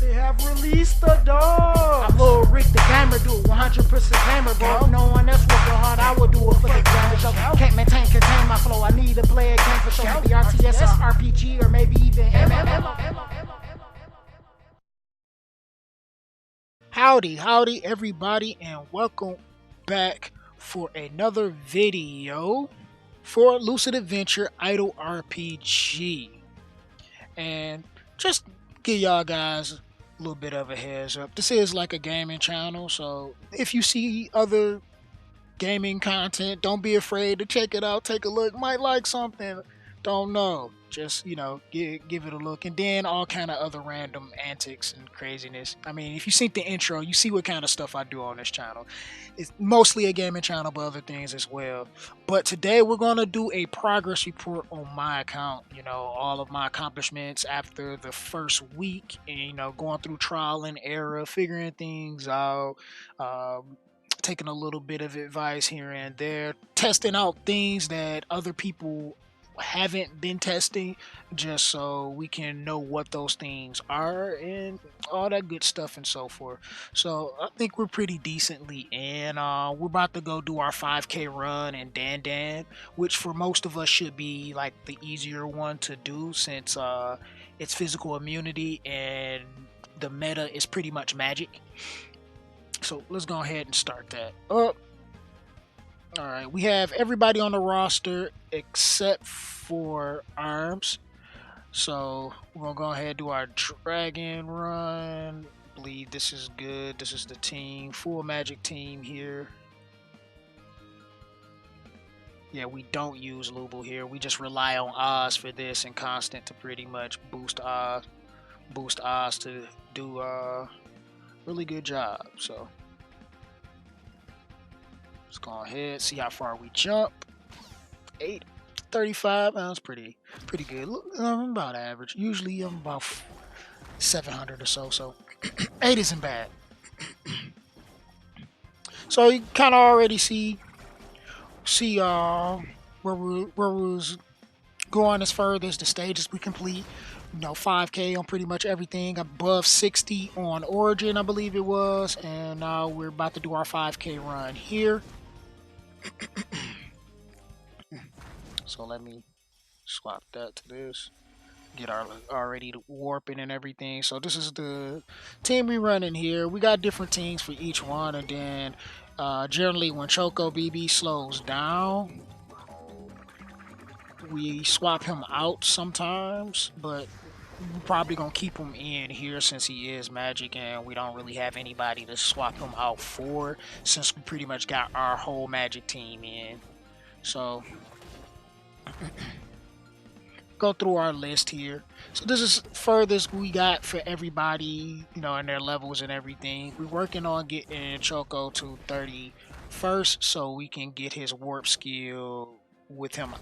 They have released the dog. I'm Lil Rick the gamer, do it 100% gamer, bro. No one else working hard, I would do it for the gamer show. Can't contain my flow. I need to play a game for sure. Maybe RTSS, RPG, or maybe even MMO. Howdy everybody, and welcome back for another video for Lucid Adventure Idle RPG. And just give y'all guys a little bit of a heads up. This is like a gaming channel, so if you see other gaming content, don't be afraid to check it out, take a look. Might like something, don't know, just give it a look. And then all kind of other random antics and craziness. I mean, if you see the intro, you see what kind of stuff I do on this channel. It's mostly a gaming channel, but other things as well. But today we're going to do a progress report on my account, all of my accomplishments after the first week, and going through trial and error, figuring things out, taking a little bit of advice here and there, testing out things that other people haven't been testing, just so we can know what those things are and all that good stuff and so forth. So I think we're pretty decently in. We're about to go do our 5K run in Dan, which for most of us should be like the easier one to do, since it's physical immunity and the meta is pretty much magic. So let's go ahead and start that up. Alright, we have everybody on the roster except for Arms. So we're going to go ahead and do our dragon run. I believe this is good. This is the team, full magic team here. Yeah, we don't use Lubu here. We just rely on Oz for this and Constant to pretty much boost Oz to do a really good job. So let's go ahead, see how far we jump. 835, that's pretty good. I'm about average. Usually I'm about 700 or so 8 isn't bad. So you kind of already see where we was going as furthest the stages we complete. 5K on pretty much everything, above 60 on Origin, I believe it was, and now we're about to do our 5K run here. So let me swap that to this, get our already warping and everything. So this is the team we running here. We got different teams for each one, and then generally when Choco BB slows down, we swap him out sometimes, but we're probably gonna keep him in here since he is magic and we don't really have anybody to swap him out for, since we pretty much got our whole magic team in. So go through our list here. So this is furthest we got for everybody, and their levels and everything. We're working on getting Choco to 31st so we can get his warp skill with him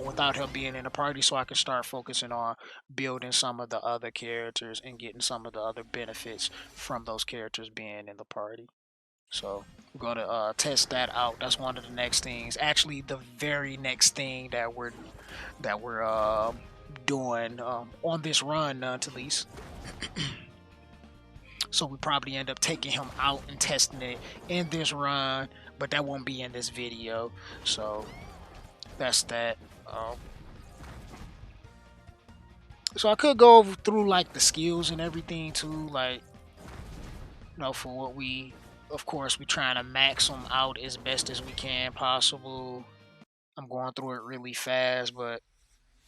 without him being in the party, so I can start focusing on building some of the other characters and getting some of the other benefits from those characters being in the party. So we're going to test that out. That's one of the next things, actually the very next thing that we're doing on this run, at least. So we probably end up taking him out and testing it in this run, but that won't be in this video. So that's that. So I could go through like the skills and everything too, like for what we, of course, we trying to max them out as best as we can possible. I'm going through it really fast, but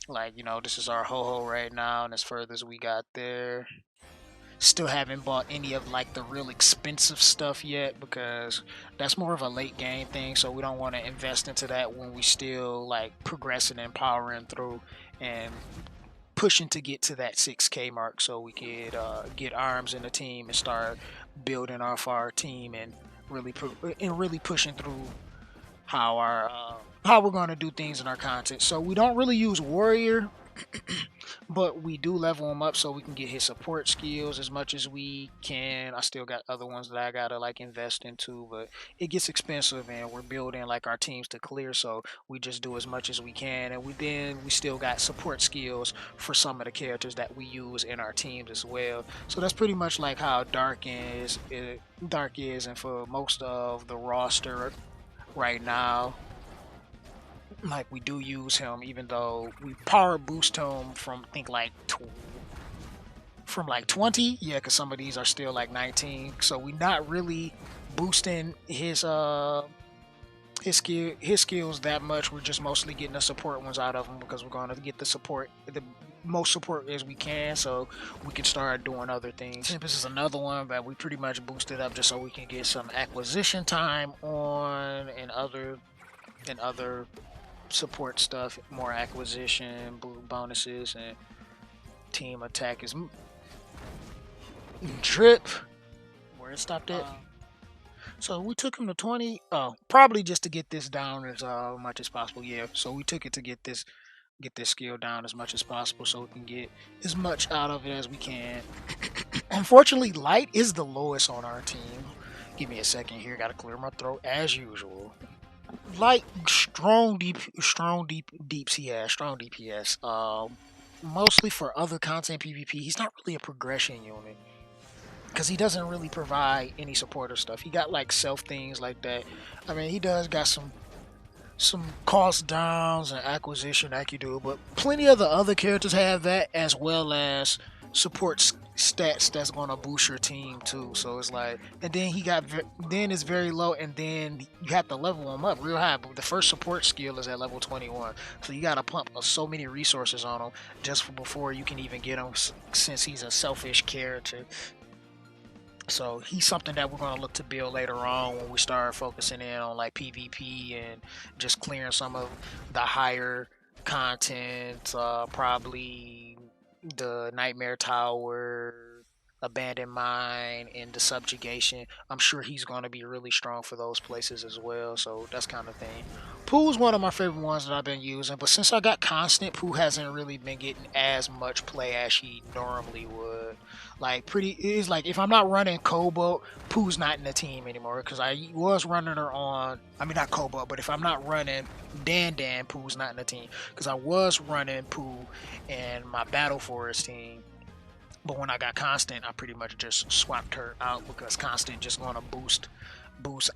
this is our ho-ho right now, and as further as we got there. Still haven't bought any of like the real expensive stuff yet, because that's more of a late game thing, so we don't want to invest into that when we still like progressing and powering through and pushing to get to that 6K mark, so we could get Arms in the team and start building off our team and really pushing through how we're going to do things in our content. So we don't really use Warrior But we do level him up so we can get his support skills as much as we can. I still got other ones that I gotta like invest into, but it gets expensive, and we're building like our teams to clear, so we just do as much as we can, and we still got support skills for some of the characters that we use in our teams as well. So that's pretty much like how Dark is, and for most of the roster right now, like we do use him, even though we power boost him from think like from like 20, yeah, because some of these are still like 19, so we not really boosting his skills that much. We're just mostly getting the support ones out of him because we're going to get the most support as we can, so we can start doing other things. This is another one that we pretty much boosted up just so we can get some acquisition time on and other support stuff, more acquisition bonuses, and team attack is drip. Where it stopped at. So we took him to 20. Probably just to get this down as much as possible. Yeah. So we took it to get this skill down as much as possible, so we can get as much out of it as we can. Unfortunately, light is the lowest on our team. Give me a second here. Gotta clear my throat as usual. Light, strong DPS. Mostly for other content PvP. He's not really a progression unit because he doesn't really provide any support or stuff. He got like self things like that. I mean, he does got some cost downs and acquisition that you do, but plenty of the other characters have that, as well as support stats that's gonna boost your team too. So it's like, and then then it's very low, and then you have to level him up real high. But the first support skill is at level 21, so you gotta pump so many resources on him just before you can even get him, since he's a selfish character. So he's something that we're going to look to build later on when we start focusing in on like PvP and just clearing some of the higher content, probably the Nightmare Tower, Abandoned Mine, and the Subjugation. I'm sure he's going to be really strong for those places as well, so that's kind of thing. Pooh's one of my favorite ones that I've been using, but since I got Constant, Pooh hasn't really been getting as much play as he normally would. Like, it's like if I'm not running Cobalt, Pooh's not in the team anymore, because I was running her on, I mean not Cobalt, but if I'm not running Dan, Pooh's not in the team, because I was running Pooh in my Battle Forest team. But when I got Constant, I pretty much just swapped her out, because Constant just gonna boost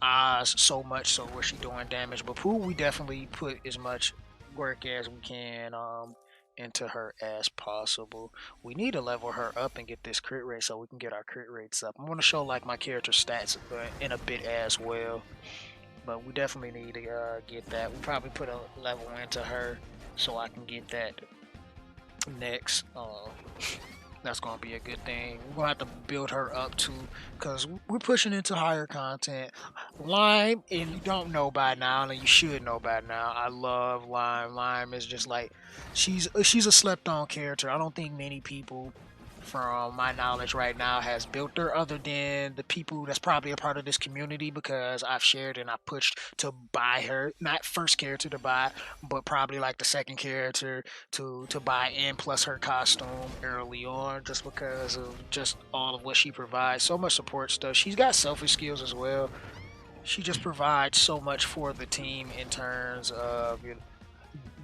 Oz so much, so where she doing damage. But Pooh, we definitely put as much work as we can into her as possible. We need to level her up and get this crit rate so we can get our crit rates up. I'm going to show like my character stats in a bit as well, but we definitely need to get that. We probably put a level into her so I can get that next. That's going to be a good thing. We're going to have to build her up too, because we're pushing into higher content. Lime, and you don't know by now, and you should know by now, I love Lime. Lime is just like, she's a slept on character. I don't think many people, from my knowledge right now, has built her, other than the people that's probably a part of this community, because I've shared and I pushed to buy her. Not first character to buy, but probably like the second character to buy, and plus her costume early on, just because of just all of what she provides. So much support stuff. She's got selfish skills as well. She just provides so much for the team in terms of, you know,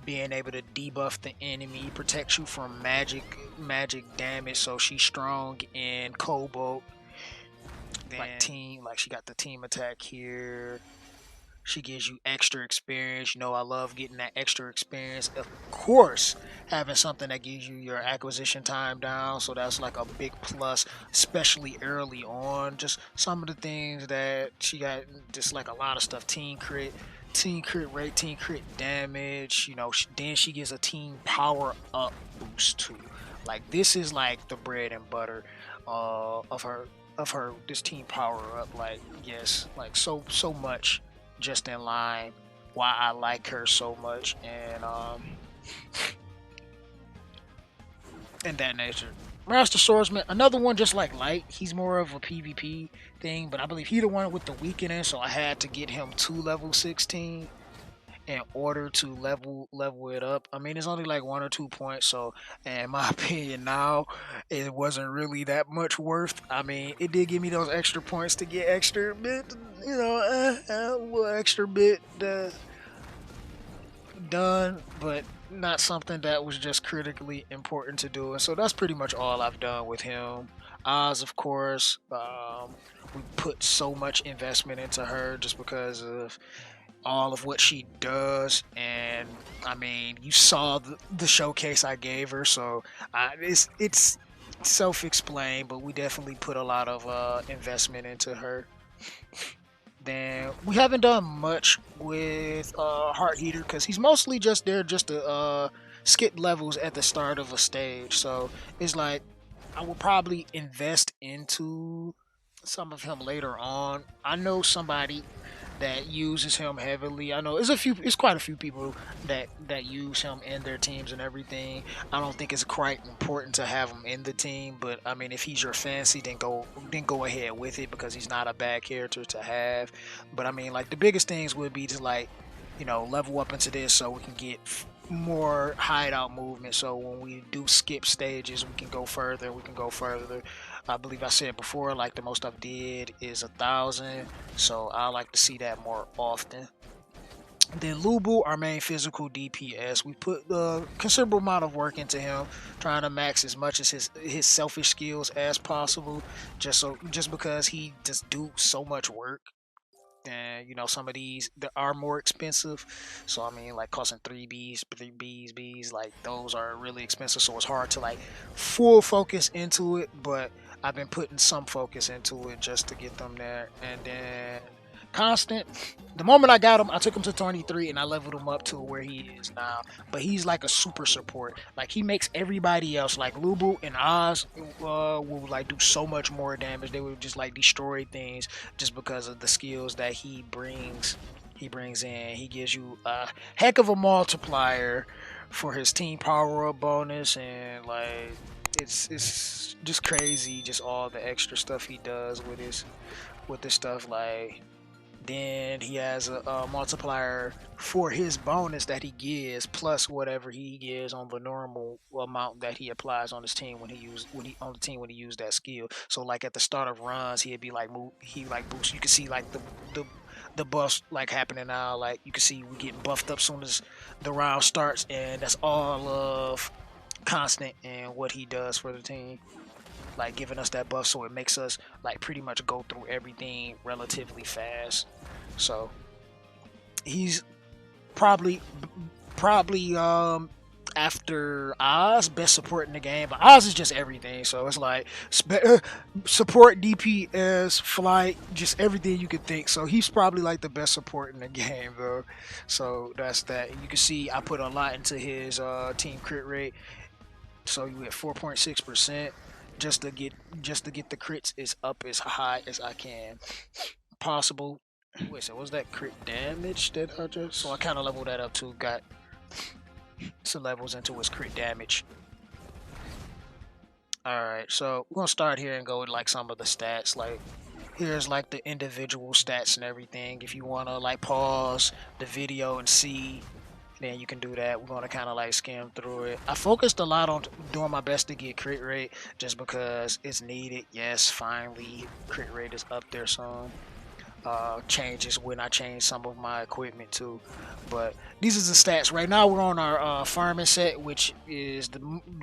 being able to debuff the enemy, protect you from magic damage. So she's strong in Cobalt. Then she got the team attack here. She gives you extra experience. You know, I love getting that extra experience. Of course, having something that gives you your acquisition time down, so that's like a big plus, especially early on. Just some of the things that she got, just like a lot of stuff. Team crit rate, team crit damage. You know, then she gets a team power up boost too. Like, this is like the bread and butter of her this team power up. Like, yes, like so much. Just in line why I like her so much, and that nature. Master Swordsman, another one just like Light. He's more of a PvP thing, but I believe he the one with the weakening, so I had to get him to level 16. in order to level it up. I mean, it's only like 1 or 2 points, so in my opinion, now it wasn't really that much worth. I mean, it did give me those extra points to get extra bit, a little extra bit done, but not something that was just critically important to do. And so that's pretty much all I've done with him. Oz, of course, we put so much investment into her just because of all of what she does. And I mean, you saw the showcase I gave her, so it's self-explained, but we definitely put a lot of investment into her. Then we haven't done much with Heart Heater because he's mostly just there just to skip levels at the start of a stage. So it's like I will probably invest into some of him later on. I know somebody that uses him heavily. I know it's quite a few people that use him in their teams and everything. I don't think it's quite important to have him in the team, but I mean if he's your fancy, then go ahead with it because he's not a bad character to have. But I mean like the biggest things would be to like level up into this so we can get more hideout movement, so when we do skip stages we can go further. I believe I said before, like the most I've did is 1,000, so I like to see that more often. Then Lubu, our main physical DPS, we put a considerable amount of work into him, trying to max as much as his selfish skills as possible, just because he just do so much work. And some of these that are more expensive, so I mean like costing 3 Bs, 3 Bs, like those are really expensive, so it's hard to like full focus into it, but I've been putting some focus into it just to get them there. And then Constant, the moment I got him, I took him to 23 and I leveled him up to where he is now. But he's like a super support. Like he makes everybody else, like Lubu and Oz, will like do so much more damage. They would just like destroy things just because of the skills that he brings. He brings in. He gives you a heck of a multiplier for his team power up bonus, and like it's just crazy, just all the extra stuff he does with this stuff. Like then he has a multiplier for his bonus that he gives, plus whatever he gives on the normal amount that he applies on his team when he used that skill. So like at the start of runs, he'd be like he like boost. You can see like the buffs like happening now. Like you can see we getting buffed up soon as the round starts, and that's all of Constant and what he does for the team, like giving us that buff, so it makes us like pretty much go through everything relatively fast. So he's probably after Oz best support in the game, but Oz is just everything. So it's like support, DPS, flight, just everything you could think. So he's probably like the best support in the game, though. So that's that. You can see I put a lot into his team crit rate. So you get 4.6% just to get the crits is up as high as I can possible. Wait, so was that crit damage that I just? So I kind of leveled that up too. Got some levels into his crit damage. All right, so we're gonna start here and go with like some of the stats. Like here's like the individual stats and everything. If you wanna like pause the video and see, then you can do that. We're going to kind of like skim through it. I focused a lot on doing my best to get crit rate just because it's needed. Yes, finally, crit rate is up there some. Changes when I change some of my equipment too. But these are the stats. Right now we're on our farming set, which is the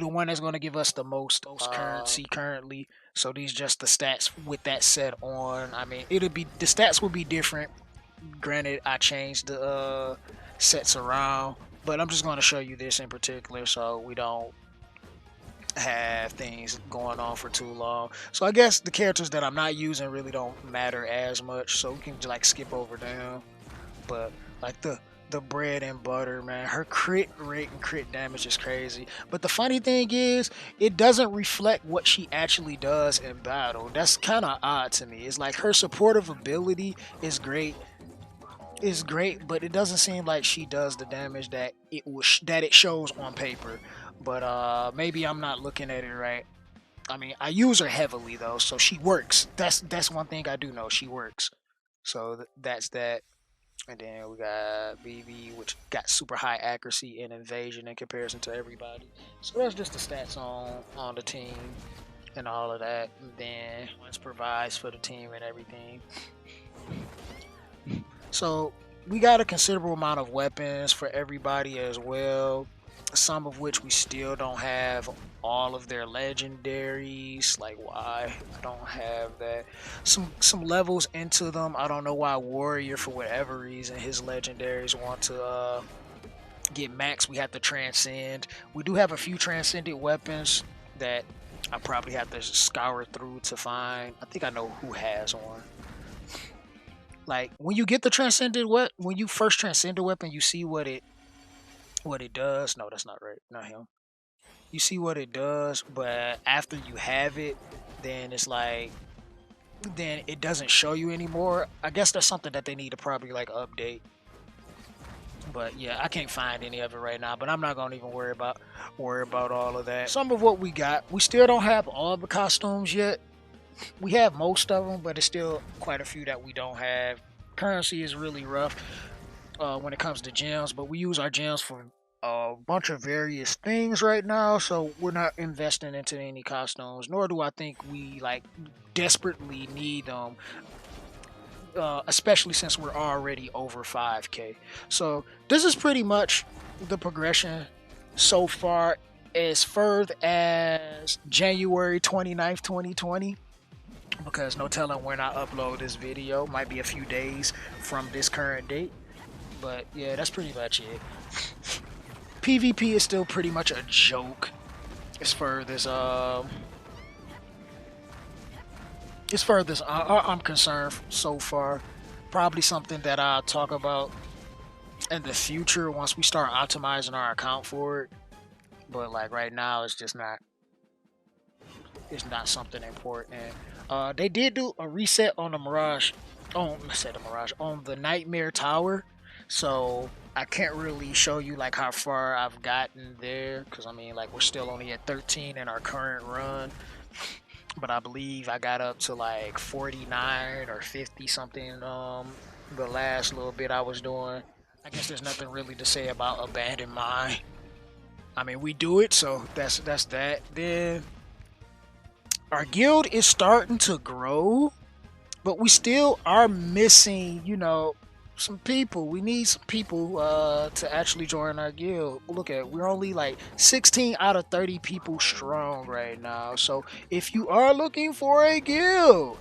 one that's going to give us the most currency currently. So these just the stats with that set on. I mean, the stats will be different. Granted, I changed the sets around, but I'm just going to show you this in particular so we don't have things going on for too long. So I guess the characters that I'm not using really don't matter as much, so we can like skip over them. But like the bread and butter, man, her crit rate and crit damage is crazy. But the funny thing is, it doesn't reflect what she actually does in battle. That's kind of odd to me. It's like her supportive ability is great, but it doesn't seem like she does the damage that it shows on paper. But maybe I'm not looking at it right. I mean, I use her heavily though, so she works. That's one thing I do know. She works. So that's that. And then we got BB, which got super high accuracy and evasion in comparison to everybody. So that's just the stats on the team and all of that. And then once provides for the team and everything. So we got a considerable amount of weapons for everybody as well. Some of which we still don't have all of their legendaries. Like, why I don't have that. Some levels into them. I don't know why Warrior, for whatever reason, his legendaries want to get max. We have to transcend. We do have a few transcended weapons that I probably have to scour through to find. I think I know who has one. Like, when you get the transcended when you first transcend a weapon, you see what it does. No, that's not right. Not him. You see what it does, but after you have it, then it's like, then it doesn't show you anymore. I guess that's something that they need to probably like update. But yeah, I can't find any of it right now. But I'm not gonna even worry about all of that. Some of what we got, we still don't have all the costumes yet. We have most of them, but it's still quite a few that we don't have. Currency is really rough when it comes to gems, but we use our gems for a bunch of various things right now, so we're not investing into any costumes, nor do I think we like desperately need them, especially since we're already over 5k. So this is pretty much the progression so far, as further as January 29th, 2020, because no telling when I upload this video. Might be a few days from this current date. But yeah, that's pretty much it. PvP is still pretty much a joke as far as I'm concerned so far. Probably something that I'll talk about in the future once we start optimizing our account for it. But like right now, it's just not. It's not something important. They did do a reset on the Mirage. On the Nightmare Tower. So I can't really show you like how far I've gotten there, because I mean, like, we're still only at 13 in our current run. But I believe I got up to like 49 or 50 something the last little bit I was doing. I guess there's nothing really to say about Abandoned Mine. I mean, we do it, so that's that. Then our guild is starting to grow, but we still are missing, some people. We need some people to actually join our guild. Look at, we're only like 16 out of 30 people strong right now. So if you are looking for a guild,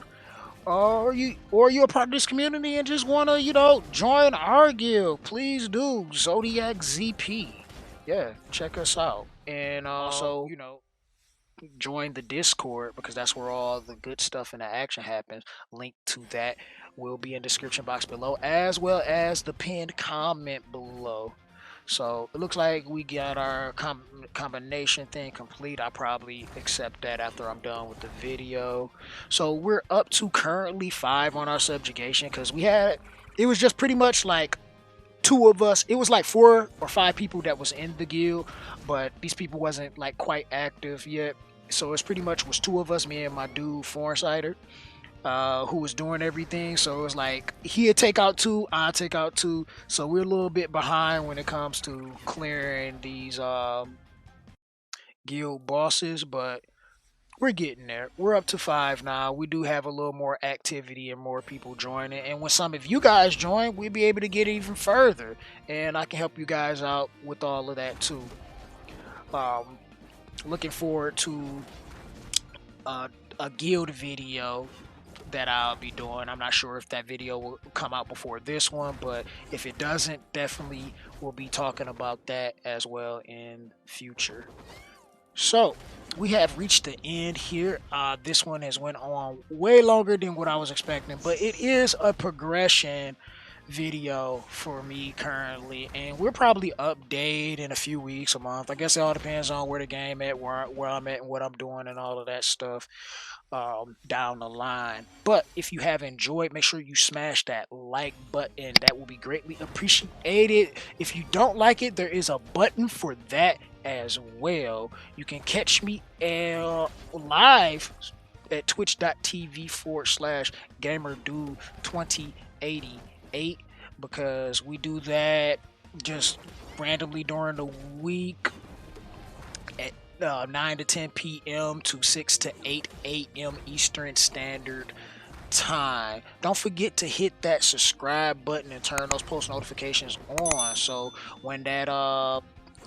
or you're a part of this community and just want to, join our guild, please do. Zodiac ZP. Yeah, check us out. And also, join the Discord, because that's where all the good stuff and the action happens. Link to that will be in the description box below, as well as the pinned comment below. So it looks like we got our combination thing complete. I probably accept that after I'm done with the video. So we're up to currently 5 on our subjugation, because it was just pretty much like 2 of us. It was like 4 or 5 people that was in the guild, but these people wasn't like quite active yet. So it's pretty much was 2 of us, me and my dude Foresighter, who was doing everything. So it was like he'd take out 2, I take out 2. So we're a little bit behind when it comes to clearing these guild bosses, but we're getting there. We're up to 5 now. We do have a little more activity and more people joining. And when some of you guys join, we'll be able to get even further. And I can help you guys out with all of that too. Looking forward to a guild video that I'll be doing. I'm not sure if that video will come out before this one, but if it doesn't, definitely we'll be talking about that as well in future. So we have reached the end here. This one has went on way longer than what I was expecting, but it is a progression video for me currently, and we're probably update in a few weeks, a month. I guess it all depends on where the game at, where I'm at, and what I'm doing, and all of that stuff down the line. But if you have enjoyed, make sure you smash that like button. That will be greatly appreciated. If you don't like it, there is a button for that as well. You can catch me live at twitch.tv/gamerdude2088. because we do that just randomly during the week at 9 to 10 p.m. to 6 to 8 a.m. Eastern Standard Time. Don't forget to hit that subscribe button and turn those post notifications on, so when that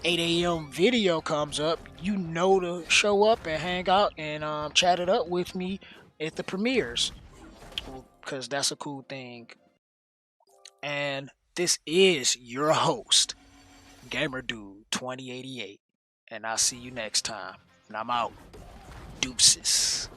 8 a.m. video comes up, you know to show up and hang out and chat it up with me at the premieres, because that's a cool thing. And this is your host, Gamer Dude 2088, and I'll see you next time. And I'm out. Deuces.